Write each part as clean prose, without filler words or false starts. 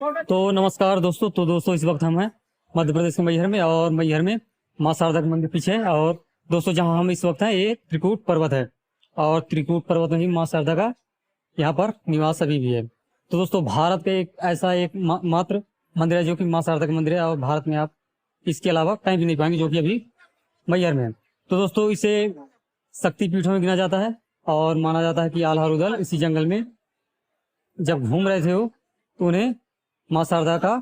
तो नमस्कार दोस्तों। इस वक्त हम हैं मध्य प्रदेश के मैहर में, और मैहर में माँ शारदा का मंदिर पीछे है। और दोस्तों जहाँ हम इस वक्त हैं ये त्रिकूट पर्वत है, और त्रिकूट पर्वत में ही माँ शारदा का यहाँ पर निवास अभी भी है। तो दोस्तों भारत का एक ऐसा मात्र मंदिर है जो कि माँ शारदा का मंदिर है, और भारत में आप इसके अलावा कहीं भी नहीं पाएंगे जो कि अभी मैहर में है। तो दोस्तों इसे शक्तिपीठों में गिना जाता है, और माना जाता है कि आल्हा रुदल इसी जंगल में जब घूम रहे थे वो, तो उन्हें माँ शारदा का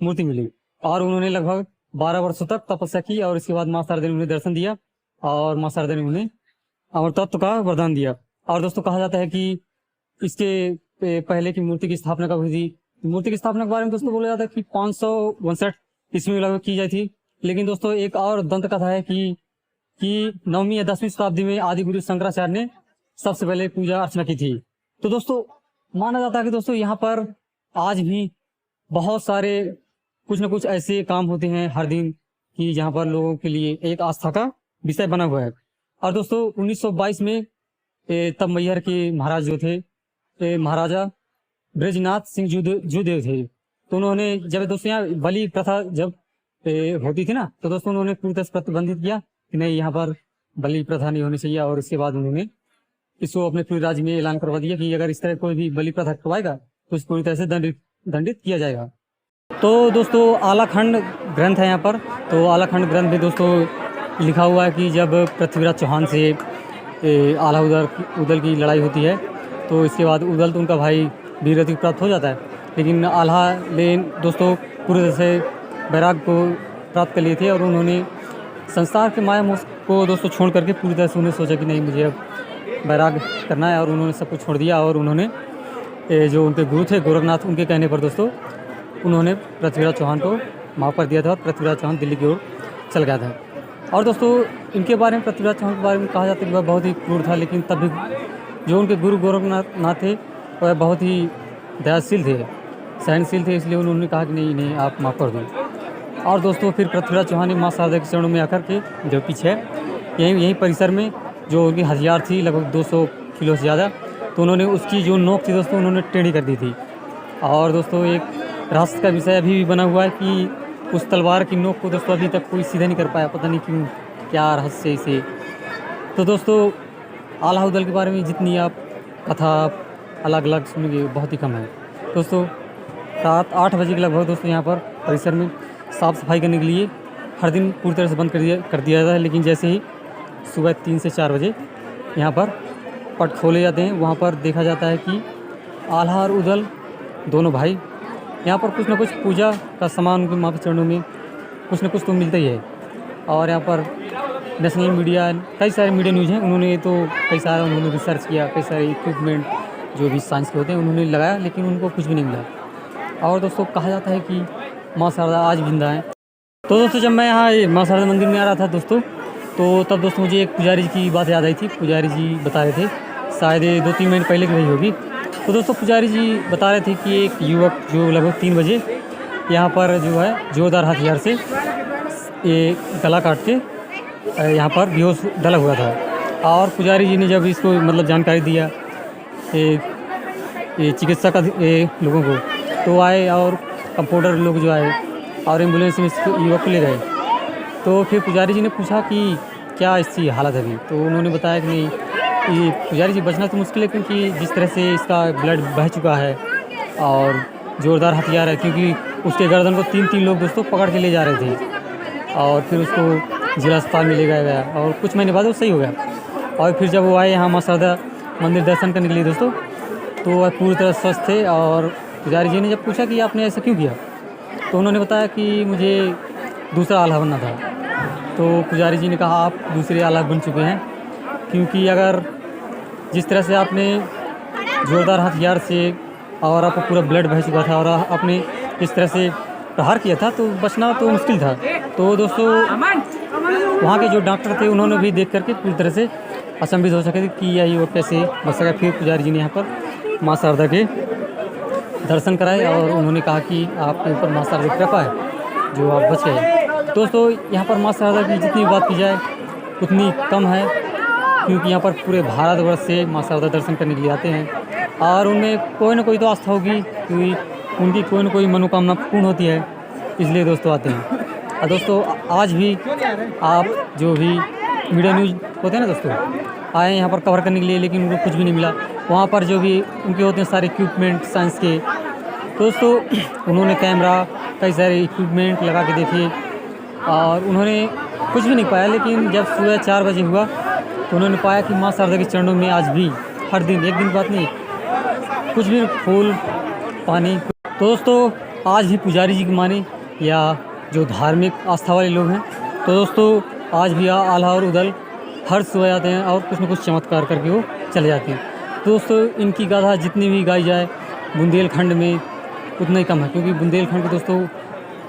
मूर्ति मिली, और उन्होंने लगभग 12 वर्षों तक तपस्या की, और इसके बाद माँ शारदा ने उन्हें दर्शन दिया, और माँ शारदा ने उन्हें अमर तत्व का वरदान दिया। और दोस्तों कहा जाता है कि इसके पहले की मूर्ति की स्थापना कब हुई थी। मूर्ति की स्थापना के बारे में दोस्तों बोला जाता है कि 559 ईस्वी में लगभग की जाती थी। लेकिन दोस्तों एक और दंत कथा है कि 9वीं या 10वीं शताब्दी में आदि गुरु शंकराचार्य ने सबसे पहले पूजा अर्चना की थी। तो दोस्तों माना जाता है कि दोस्तों यहाँ पर आज भी बहुत सारे कुछ न कुछ ऐसे काम होते हैं हर दिन कि जहाँ पर लोगों के लिए एक आस्था का विषय बना हुआ है। और दोस्तों 1922 में तब मैहर के महाराज जो थे महाराजा ब्रजनाथ सिंह जूदेव थे। तो उन्होंने जब दोस्तों यहाँ बलि प्रथा जब होती थी ना, तो दोस्तों उन्होंने पूरी तरह से प्रतिबंधित किया कि नहीं यहाँ पर बलि प्रथा नहीं होनी चाहिए। और इसके बाद उन्होंने इसको अपने पूरे राज्य में ऐलान करवा दिया कि अगर इस तरह कोई भी बलि प्रथा करवाएगा तो इसको पूरी तरह से दंडित किया जाएगा। तो दोस्तों आलाखंड ग्रंथ है यहाँ पर। तो आलाखंड ग्रंथ में दोस्तों लिखा हुआ है कि जब पृथ्वीराज चौहान से आल्हा उदल की लड़ाई होती है, तो इसके बाद उदल तो उनका भाई वीरगति प्राप्त हो जाता है, लेकिन आल्हा ने दोस्तों पूरी तरह से वैराग को प्राप्त कर लिए थे, और उन्होंने संसार के माया मोह को दोस्तों छोड़ करके पूरी तरह से उन्हें सोचा कि नहीं मुझे अब वैराग करना है, और उन्होंने सब कुछ छोड़ दिया। और उन्होंने जो उनके गुरु थे गोरखनाथ, उनके कहने पर दोस्तों उन्होंने पृथ्वीराज चौहान को माफ़ कर दिया था, और पृथ्वीराज चौहान दिल्ली की ओर चल गया था। और दोस्तों इनके बारे में पृथ्वीराज चौहान के बारे में कहा जाता है कि वह बहुत ही क्रूर था, लेकिन तब भी जो उनके गुरु गोरखनाथ थे वह बहुत ही दयाशील थे, सहनशील थे, इसलिए उन्होंने कहा कि नहीं इन्हें आप माफ़ कर दो। और दोस्तों फिर पृथ्वीराज चौहान ने माँ शारदा के चरणों में आकर के जो पीछे यहीं परिसर में जो उनकी हथियार थी लगभग 200 किलो से ज़्यादा, तो उन्होंने उसकी जो नोक थी दोस्तों उन्होंने टेढ़ी कर दी थी। और दोस्तों एक रहस्य का विषय अभी भी बना हुआ है कि उस तलवार की नोक को दोस्तों अभी तक कोई सीधा नहीं कर पाया, पता नहीं क्यों, क्या रहस्य इसे। तो दोस्तों आल्हा उदल के बारे में जितनी आप कथा अलग अलग सुनेंगे बहुत ही कम है। दोस्तों 7-8 बजे के लगभग दोस्तों यहाँ पर परिसर में साफ़ सफाई करने के लिए हर दिन पूरी तरह से बंद कर दिया जाता है, लेकिन जैसे ही सुबह 3 से 4 बजे यहाँ पर पट खोले जाते हैं, वहाँ पर देखा जाता है कि आल्हा और उदल दोनों भाई यहाँ पर कुछ न कुछ पूजा का सामान उनके माँ के चरणों में कुछ न कुछ तो मिलता ही है। और यहाँ पर नेशनल मीडिया, कई सारे मीडिया न्यूज़ हैं, उन्होंने उन्होंने रिसर्च किया, कई सारे इक्विपमेंट जो भी साइंस के होते हैं उन्होंने लगाया, लेकिन उनको कुछ भी नहीं मिला। और दोस्तों कहा जाता है कि माँ शारदा आज जिंदा है। तो दोस्तों जब मैं यहाँ माँ शारदा मंदिर में आ रहा था दोस्तों, तो तब दोस्तों मुझे एक पुजारी जी की बात याद आई थी। पुजारी जी बता रहे थे, शायद 2-3 महीने पहले की रही होगी। तो दोस्तों पुजारी जी बता रहे थे कि एक युवक जो लगभग 3 बजे यहाँ पर जो है जोरदार हथियार से ये गला काट के यहाँ पर बेहोश डला हुआ था। और पुजारी जी ने जब इसको मतलब जानकारी दिया ये चिकित्सा का लोगों को, तो आए और कंपाउंडर लोग जो आए और एम्बुलेंस में इसको युवक को ले गए। तो फिर पुजारी जी ने पूछा कि क्या इसकी हालत है अभी, तो उन्होंने बताया कि नहीं ये पुजारी जी बचना तो मुश्किल है, क्योंकि जिस तरह से इसका ब्लड बह चुका है और ज़ोरदार हथियार है, क्योंकि उसके गर्दन को 3 लोग दोस्तों पकड़ के ले जा रहे थे, और फिर उसको जिला अस्पताल में ले गया और कुछ महीने बाद वो सही हो गया। और फिर जब वो आए यहाँ माँ शारदा मंदिर दर्शन करने के लिए दोस्तों, तो वह पूरी तरह स्वस्थ थे। और पुजारी जी ने जब पूछा कि आपने ऐसा क्यों किया, तो उन्होंने बताया कि मुझे दूसरा आल्हा बनना था। तो पुजारी जी ने कहा आप दूसरे आल्हा बन चुके हैं, क्योंकि अगर जिस तरह से आपने ज़ोरदार हथियार से और आपका पूरा ब्लड बह चुका था और आपने इस तरह से प्रहार किया था, तो बचना तो मुश्किल था। तो दोस्तों वहाँ के जो डॉक्टर थे उन्होंने भी देख करके पूरी तरह से अचंभित हो सके कि यही वो कैसे बच सका। फिर पुजारी जी ने यहाँ पर माँ शारदा के दर्शन कराए, और उन्होंने कहा कि आपके ऊपर माँ शारदा की कृपा है जो आप बच गए। दोस्तों यहाँ पर माँ शारदा की जितनी बात की जाए उतनी कम है, क्योंकि यहाँ पर पूरे भारतवर्ष से माँ शारदा दर्शन करने के लिए आते हैं, और उनमें कोई ना कोई तो आस्था होगी, क्योंकि उनकी कोई न कोई मनोकामना पूर्ण होती है, इसलिए दोस्तों आते हैं। और दोस्तों आज भी आप जो भी मीडिया न्यूज़ होते हैं ना दोस्तों, आए यहाँ पर कवर करने के लिए, लेकिन उनको कुछ भी नहीं मिला। वहाँ पर जो भी उनके होते हैं सारे इक्विपमेंट साइंस के, दोस्तों उन्होंने कैमरा कई सारे इक्विपमेंट लगा के देखे और उन्होंने कुछ भी नहीं पाया। लेकिन जब सुबह 4 बजे हुआ तो उन्होंने पाया कि माँ शारदा के चरणों में आज भी हर दिन, एक दिन बात नहीं, कुछ भी फूल पानी। तो दोस्तों आज भी पुजारी जी की माने या जो धार्मिक आस्था वाले लोग हैं, तो दोस्तों आज भी आल्हा और उदल हर सुबह आते हैं और कुछ न कुछ चमत्कार करके वो चले जाते हैं। तो दोस्तों इनकी गाथा जितनी भी गाई जाए बुंदेलखंड में उतना ही कम है, क्योंकि बुंदेलखंड के दोस्तों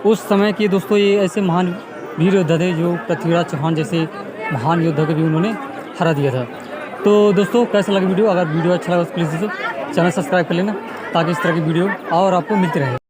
उस समय के दोस्तों ये ऐसे महान वीर योद्धा थे जो पृथ्वीराज चौहान जैसे महान योद्धा को भी उन्होंने हरा दिया था। तो दोस्तों कैसा लगा वीडियो? अगर वीडियो अच्छा लगा तो प्लीज़ दोस्तों चैनल सब्सक्राइब कर लेना, ताकि इस तरह की वीडियो और आपको मिलती रहे।